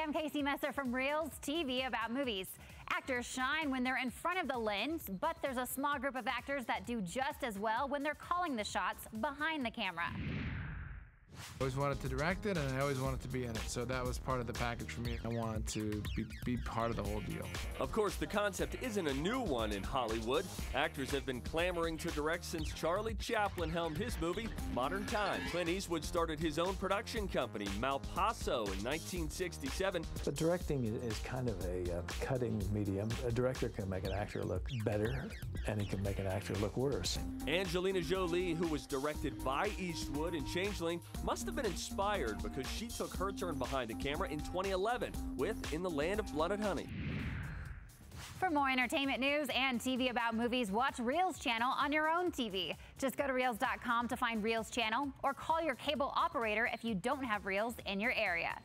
I'm Casey Messer from Reels TV About Movies. Actors shine when they're in front of the lens, but there's a small group of actors that do just as well when they're calling the shots behind the camera. I always wanted to direct it, and I always wanted to be in it, so that was part of the package for me. I wanted to be part of the whole deal. Of course, the concept isn't a new one in Hollywood. Actors have been clamoring to direct since Charlie Chaplin helmed his movie, Modern Times. Clint Eastwood started his own production company, Malpaso, in 1967. But directing is kind of a cutting medium. A director can make an actor look better, and he can make an actor look worse. Angelina Jolie, who was directed by Eastwood in Changeling, must have been inspired because she took her turn behind the camera in 2011 with In the Land of Blood and Honey. For more entertainment news and TV About Movies, watch Reels channel on your own TV. Just go to Reels.com to find Reels channel or call your cable operator if you don't have Reels in your area.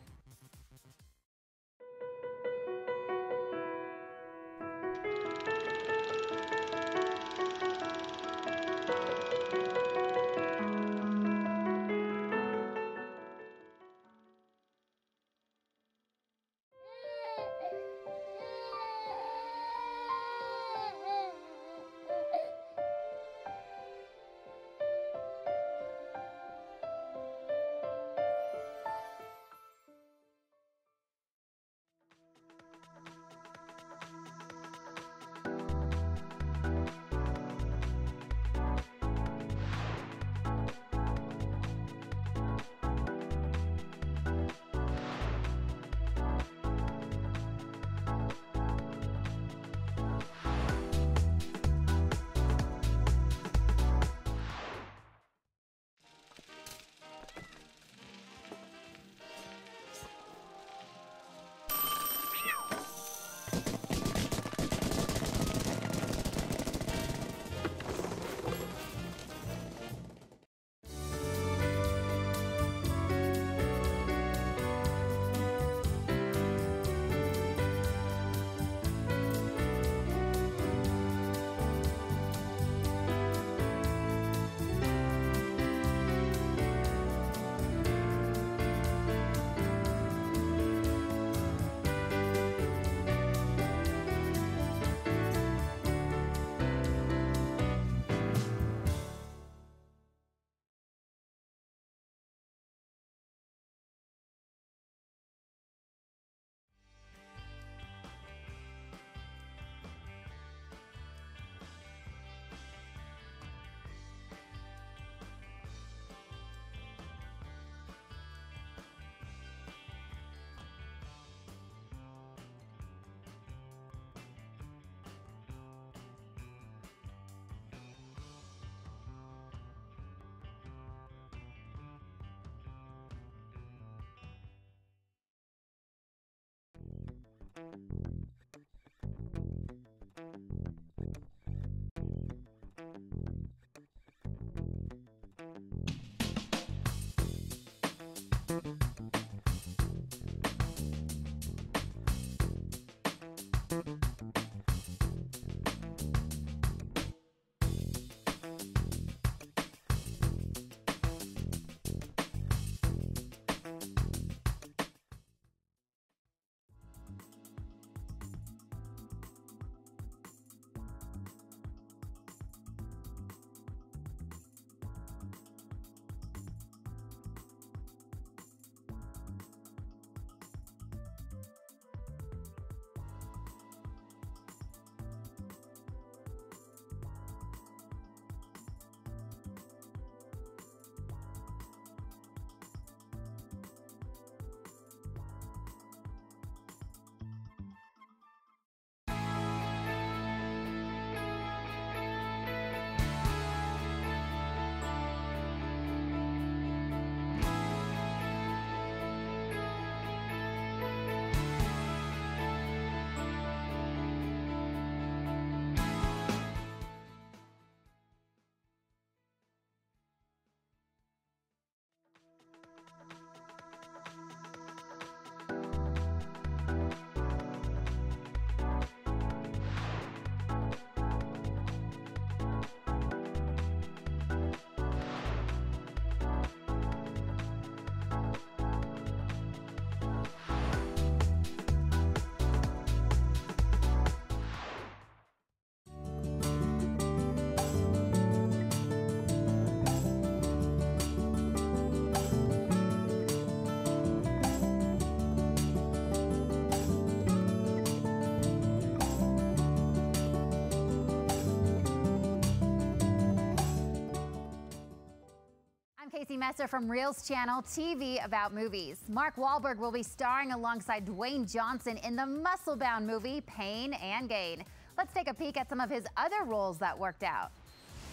Messer from Reels Channel TV about movies. Mark Wahlberg will be starring alongside Dwayne Johnson in the muscle-bound movie Pain and Gain. Let's take a peek at some of his other roles that worked out.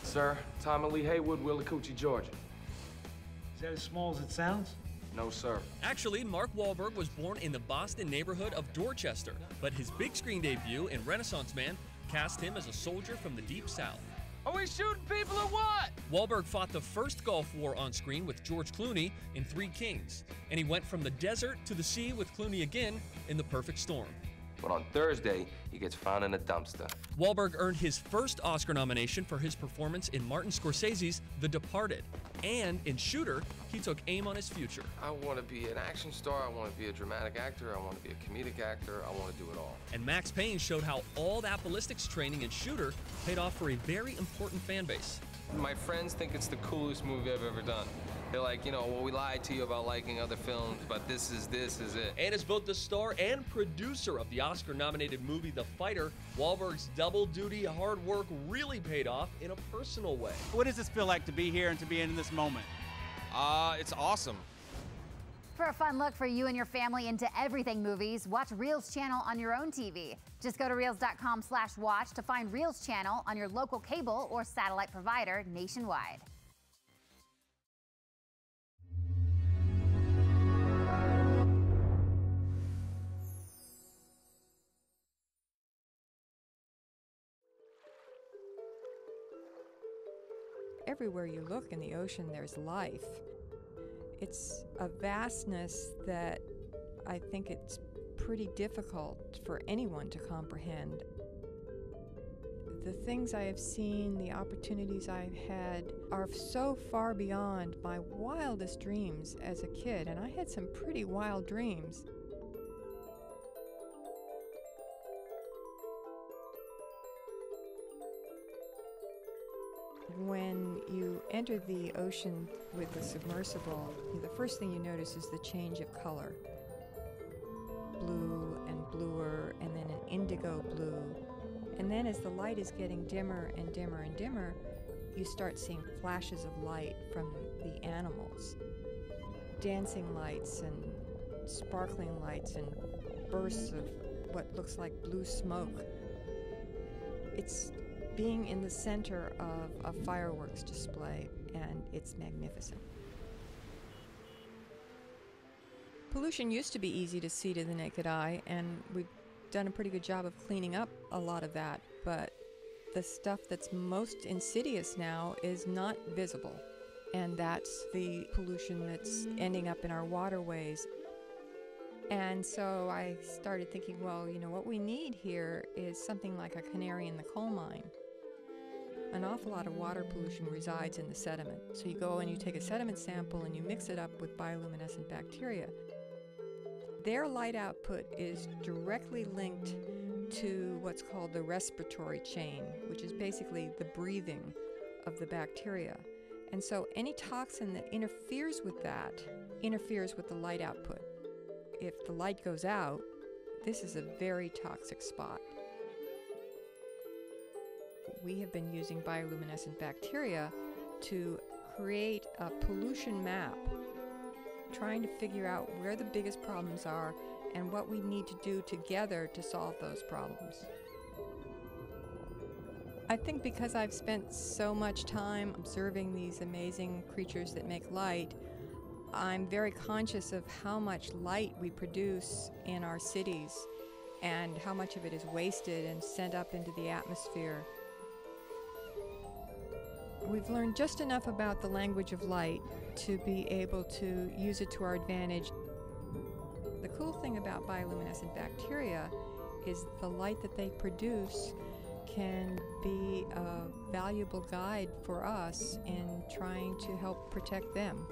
Sir, Tommy Lee Haywood, Willacoochee, Georgia. Is that as small as it sounds? No, sir. Actually, Mark Wahlberg was born in the Boston neighborhood of Dorchester, but his big screen debut in Renaissance Man cast him as a soldier from the Deep South. Are we shooting people or what? Wahlberg fought the first Gulf War on screen with George Clooney in Three Kings, and he went from the desert to the sea with Clooney again in The Perfect Storm. But on Thursday, he gets found in a dumpster. Wahlberg earned his first Oscar nomination for his performance in Martin Scorsese's The Departed. And in Shooter, he took aim on his future. I want to be an action star, I want to be a dramatic actor, I want to be a comedic actor, I want to do it all. And Max Payne showed how all that ballistics training in Shooter paid off for a very important fan base. My friends think it's the coolest movie I've ever done. They're like, well, we lied to you about liking other films, but this is it. And as both the star and producer of the Oscar-nominated movie The Fighter, Wahlberg's double-duty hard work really paid off in a personal way. What does this feel like to be here and to be in this moment? It's awesome. For a fun look for you and your family into everything movies, watch Reels Channel on your own TV. Just go to reels.com/watch to find Reels Channel on your local cable or satellite provider nationwide. Everywhere you look in the ocean, there's life. It's a vastness that I think it's pretty difficult for anyone to comprehend. The things I have seen, the opportunities I've had, are so far beyond my wildest dreams as a kid, and I had some pretty wild dreams. When you enter the ocean with the submersible, the first thing you notice is the change of color. Blue and bluer, and then an indigo blue. And then as the light is getting dimmer and dimmer and dimmer, you start seeing flashes of light from the animals. Dancing lights and sparkling lights and bursts of what looks like blue smoke. It's being in the center of a fireworks display, and it's magnificent. Pollution used to be easy to see to the naked eye, and we've done a pretty good job of cleaning up a lot of that, but the stuff that's most insidious now is not visible, and that's the pollution that's ending up in our waterways. And so I started thinking, well, what we need here is something like a canary in the coal mine. An awful lot of water pollution resides in the sediment. So you go and you take a sediment sample and you mix it up with bioluminescent bacteria. Their light output is directly linked to what's called the respiratory chain, which is basically the breathing of the bacteria. And so any toxin that interferes with that interferes with the light output. If the light goes out, this is a very toxic spot. We have been using bioluminescent bacteria to create a pollution map, trying to figure out where the biggest problems are and what we need to do together to solve those problems. I think because I've spent so much time observing these amazing creatures that make light, I'm very conscious of how much light we produce in our cities and how much of it is wasted and sent up into the atmosphere. We've learned just enough about the language of light to be able to use it to our advantage. The cool thing about bioluminescent bacteria is the light that they produce can be a valuable guide for us in trying to help protect them.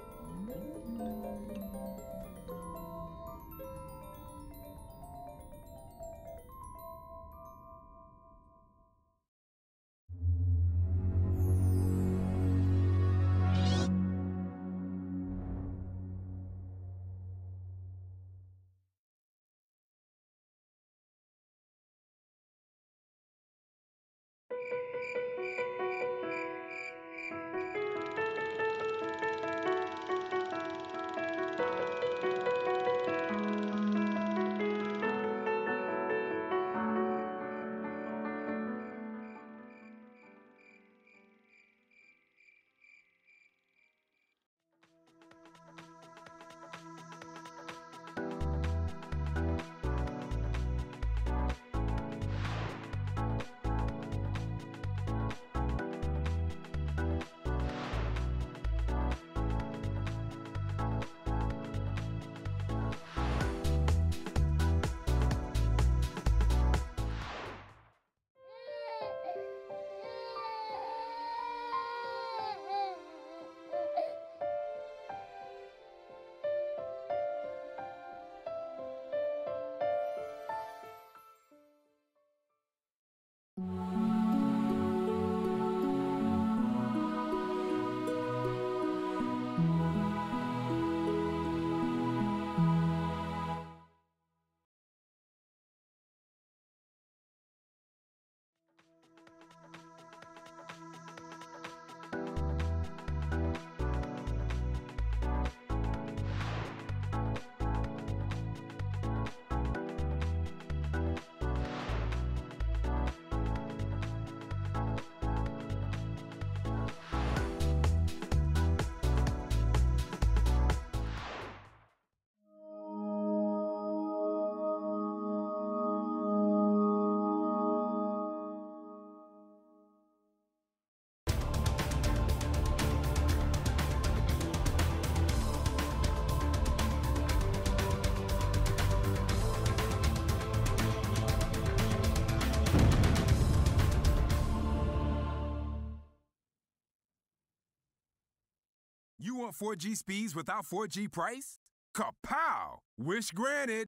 want 4G speeds without 4G price? Kapow! Wish granted.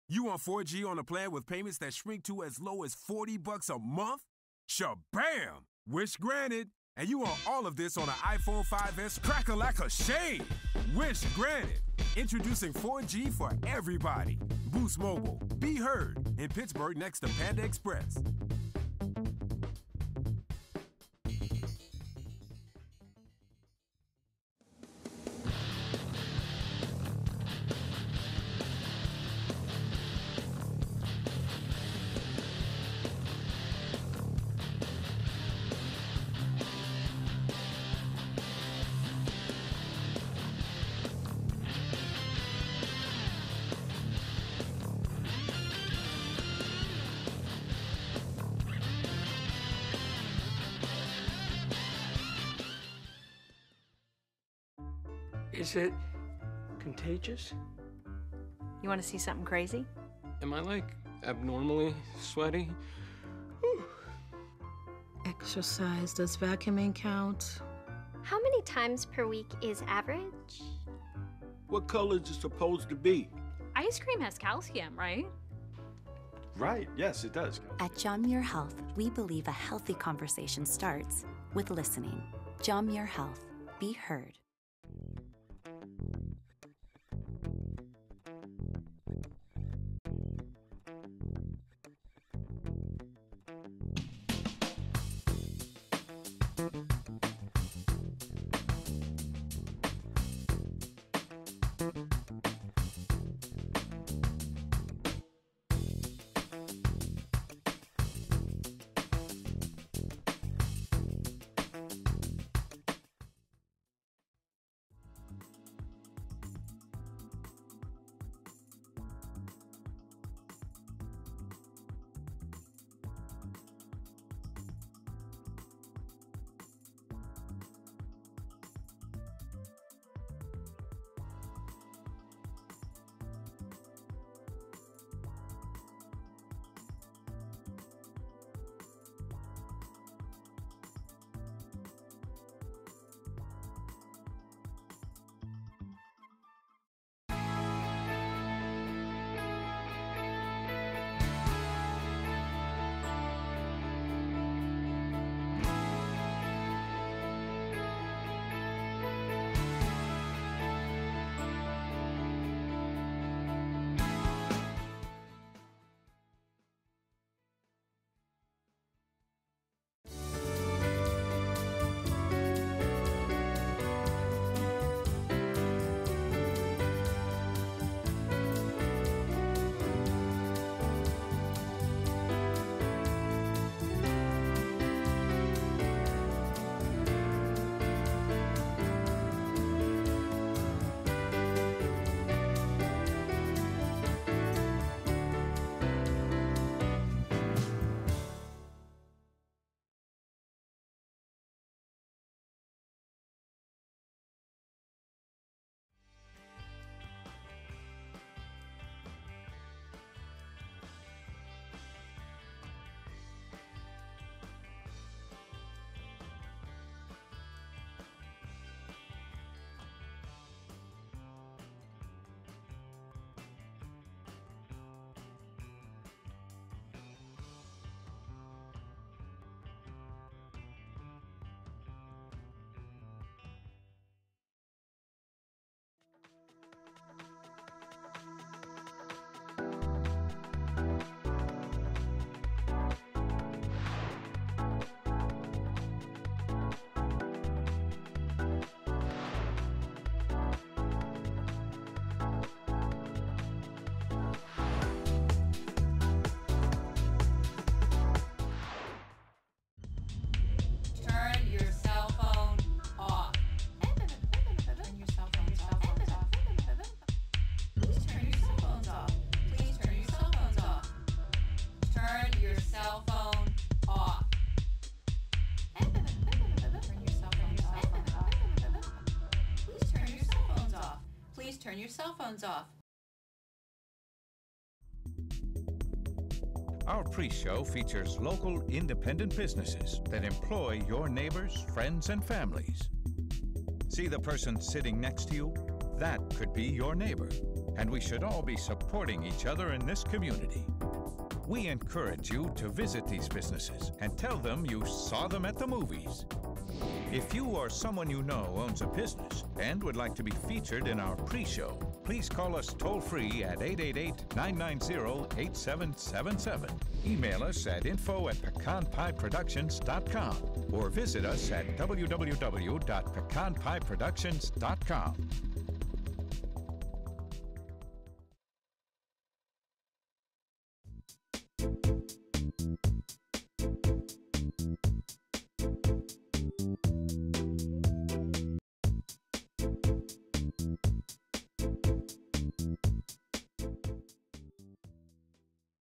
You want 4G on a plan with payments that shrink to as low as $40 a month? Shabam! Wish granted. And you want all of this on an iPhone 5S crack-a-lack-a-shame. Wish granted. Introducing 4G for everybody. Boost Mobile. Be heard in Pittsburgh next to Panda Express. Is it contagious? You want to see something crazy? Am I, like, abnormally sweaty? Exercise, does vacuuming count? How many times per week is average? What color is it supposed to be? Ice cream has calcium, right? Right, yes, it does. At John Muir Health, we believe a healthy conversation starts with listening. John Muir Health. Be heard. turn your cell phones off. Our pre-show features local independent businesses that employ your neighbors, friends, and families. See the person sitting next to you? That could be your neighbor. And we should all be supporting each other in this community. We encourage you to visit these businesses and tell them you saw them at the movies. If you or someone you know owns a business and would like to be featured in our pre-show, please call us toll-free at 888-990-8777. Email us at info@pecanpieproductions.com or visit us at www.pecanpieproductions.com.